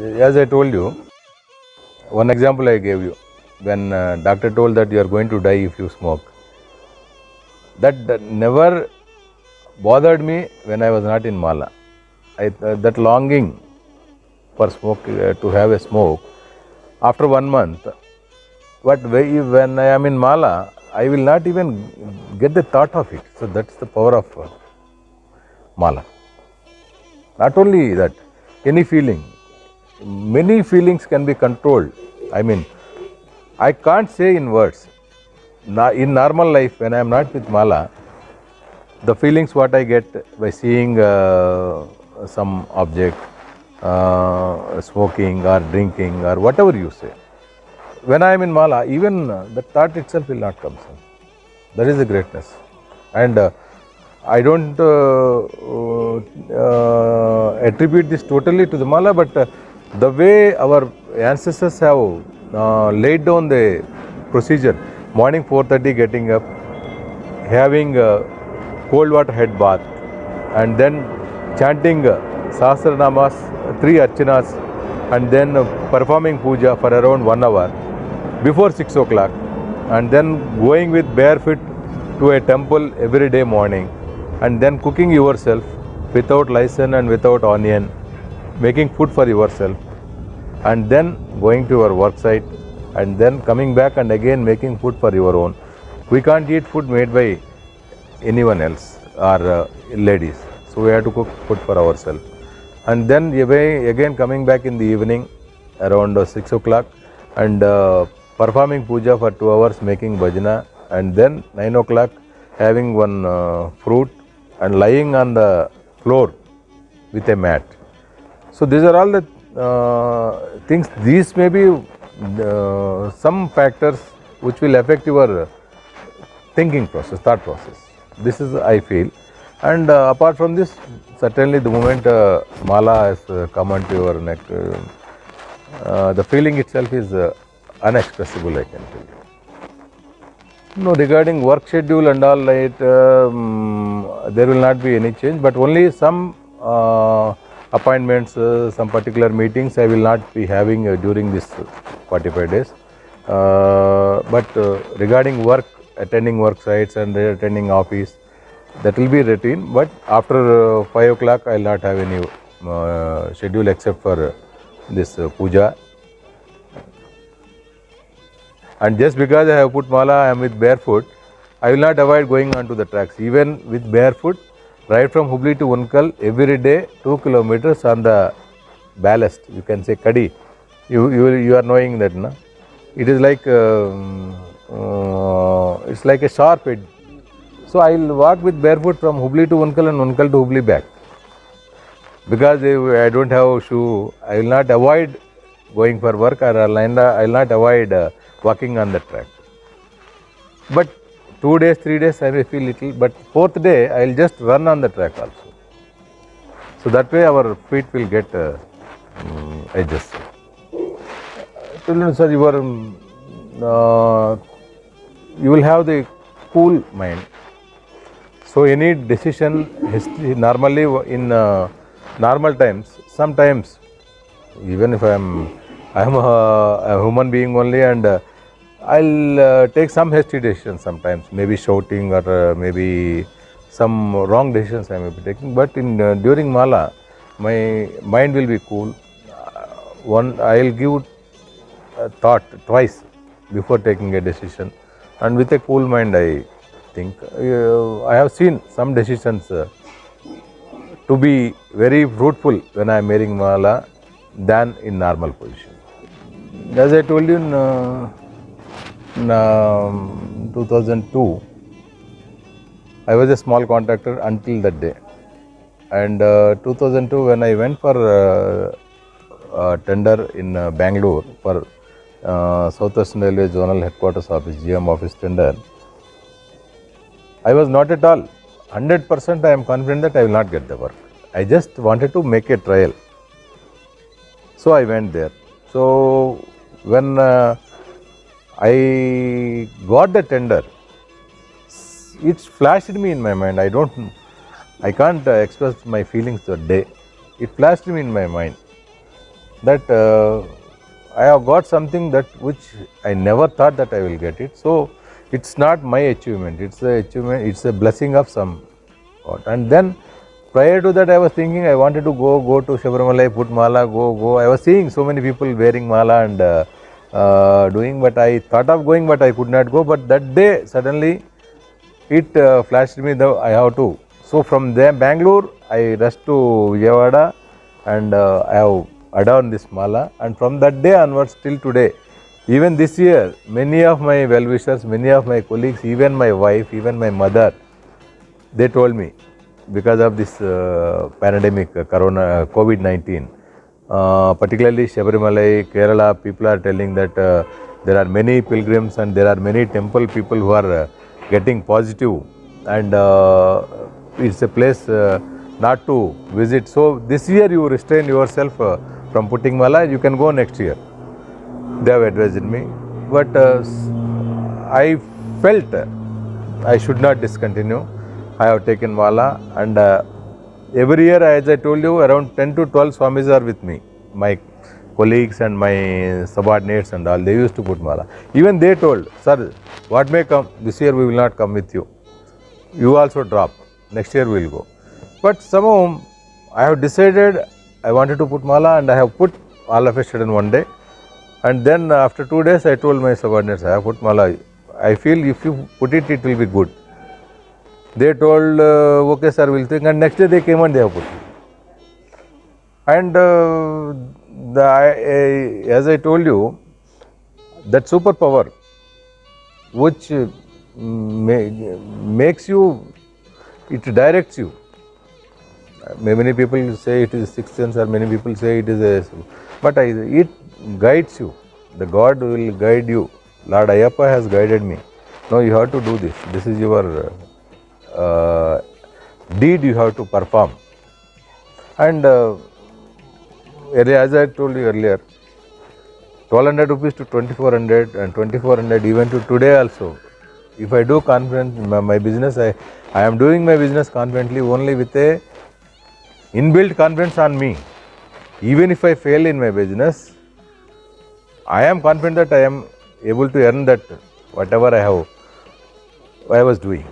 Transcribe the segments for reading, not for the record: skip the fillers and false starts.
as I told you, one example I gave you, when doctor told that you are going to die if you smoke, that never bothered me when I was not in Mala. That longing for smoke, to have a smoke, after 1 month, but when I am in Mala, I will not even get the thought of it. So that's the power of Mala. Not only that, any feeling, many feelings can be controlled. I mean, I can't say in words. In normal life, when I am not with Mala, the feelings what I get by seeing some object, smoking or drinking or whatever you say, when I am in Mala, even the thought itself will not come. Sir. That is the greatness. And I don't attribute this totally to the Mala, but the way our ancestors have laid down the procedure, morning 4:30 getting up, having cold water head bath, and then chanting Sahasranamas, 3 Archanas, and then performing puja for around 1 hour before 6 o'clock, and then going with barefoot to a temple every day morning, and then cooking yourself without license and without onion, making food for yourself, and then going to your work site, and then coming back and again making food for your own. We can't eat food made by anyone else or ladies, so we have to cook food for ourselves. And then again coming back in the evening around 6 o'clock and performing puja for 2 hours, making bhajana, and then 9 o'clock having one fruit and lying on the floor with a mat. So these are all the things. These may be some factors which will affect your thinking process, thought process. This is I feel. And apart from this, certainly the moment Mala has come onto your neck, the feeling itself is unexpressible, I can tell you. No, regarding work schedule and all, there will not be any change, but only some appointments, some particular meetings I will not be having during this 45 days. But regarding work, attending work sites and attending office, that will be routine. But after 5 o'clock, I will not have any schedule except for this puja. And just because I have put Mala, I am with barefoot, I will not avoid going onto the tracks. Even with barefoot, right from Hubli to Unkal, every day 2 kilometers on the ballast, you can say Kadi. You are knowing that, no? It is like it's like a sharp edge. So I will walk with barefoot from Hubli to Unkal and Unkal to Hubli back. Because I don't have shoe, I will not avoid going for work, or I will not avoid walking on the track. But 2 days, 3 days I may feel little, but 4th day I will just run on the track also. So that way our feet will get adjusted. Sir, you will have the cool mind. So any decision, normally in normal times, sometimes, even if I am a human being only, and I'll take some hasty decisions sometimes, maybe shouting or maybe some wrong decisions I may be taking. But during Mala, my mind will be cool. I'll give thought twice before taking a decision, and with a cool mind I think. I have seen some decisions to be very fruitful when I am wearing Mala than in normal position. As I told you, in 2002, I was a small contractor until that day. And 2002, when I went for tender in Bangalore for Southwestern Railway Zonal Headquarters Office, GM office tender, I was not at all 100% I am confident that I will not get the work. I just wanted to make a trial. So I went there. So when I got the tender, it flashed me in my mind. I can't express my feelings that day. It flashed me in my mind. that I have got something that which I never thought that I will get it. So it's not my achievement, it's a achievement, it's a blessing of some God. And then prior to that I was thinking I wanted to go to Shabarimala, put mala, go. I was seeing so many people wearing mala and doing, but I thought of going, but I could not go. But that day suddenly it flashed me that I have to. So from there, Bangalore, I rushed to Vijayawada and I have adorned this mala. And from that day onwards till today, even this year, many of my well-wishers, many of my colleagues, even my wife, even my mother, they told me because of this pandemic, Corona, COVID-19, particularly Shabarimala, Kerala, people are telling that there are many pilgrims and there are many temple people who are getting positive, and it's a place not to visit. So this year you restrain yourself from putting mala, you can go next year. They have advised me, but I felt I should not discontinue. I have taken mala, and every year, as I told you, around 10 to 12 swamis are with me, my colleagues and my subordinates and all. They used to put mala. Even they told, sir, what may come, this year we will not come with you. You also drop. Next year we will go. But somehow I have decided I wanted to put mala, and I have put all of a sudden one day. And then after 2 days, I told my subordinates, I have put mala. I feel if you put it, it will be good. They told, okay sir, we'll think. And next day they came and they have put it. And as I told you, that superpower which makes you, it directs you. Many people say it is sixth sense, or many people say it is a, but it guides you. The God will guide you. Lord Ayappa has guided me. No, you have to do this. This is your deed you have to perform. And as I told you earlier, 1200 rupees to 2400 and 2400 even to today also. If I do confident my business, I am doing my business confidently only with a inbuilt confidence on me. Even if I fail in my business, I am confident that I am able to earn that whatever I was doing.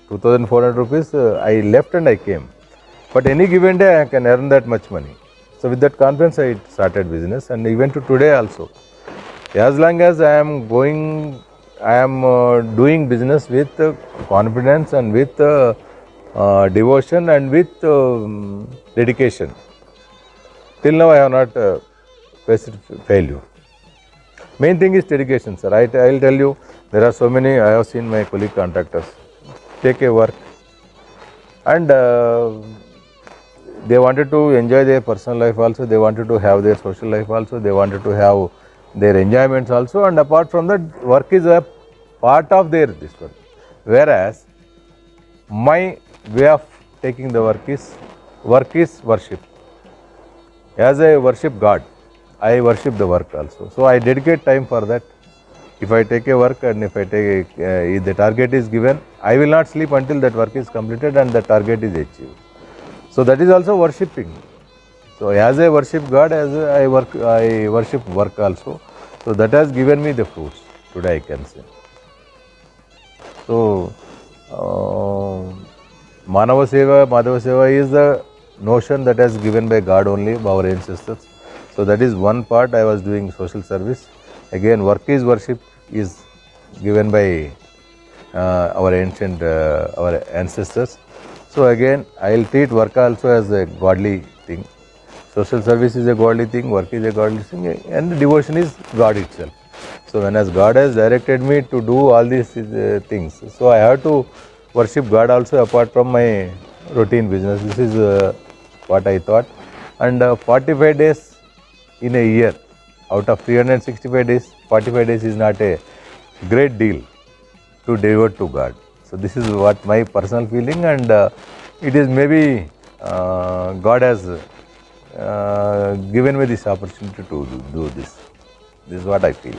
2400 rupees, I left and I came. But any given day I can earn that much money. So with that confidence I started business, and even to today also. As long as I am doing business with confidence and with devotion and with dedication. Till now I have not faced failure. Main thing is dedication, sir. I will tell you, there are so many, I have seen my colleague contractors take a work, and they wanted to enjoy their personal life also, they wanted to have their social life also, they wanted to have their enjoyments also, and apart from that, work is a part of their this work. Whereas my way of taking the work is worship. As I worship God, I worship the work also. So I dedicate time for that. If I take a work and if I take if the target is given, I will not sleep until that work is completed and the target is achieved. So that is also worshipping. So as I worship God, as I worship work also. So that has given me the fruits today, I can say. So Manava Seva, Madhava Seva is the notion that has given by God only, by our ancestors. So that is one part. I was doing social service. Again, work is worship is given by our ancient, our ancestors. So again, I will treat work also as a godly thing. Social service is a godly thing, work is a godly thing, and devotion is God itself. So when as God has directed me to do all these things, so I have to worship God also apart from my routine business. This is what I thought. And 45 days in a year, out of 365 days, 45 days is not a great deal to devote to God. So this is what my personal feeling, and it is maybe God has given me this opportunity to do this. This is what I feel.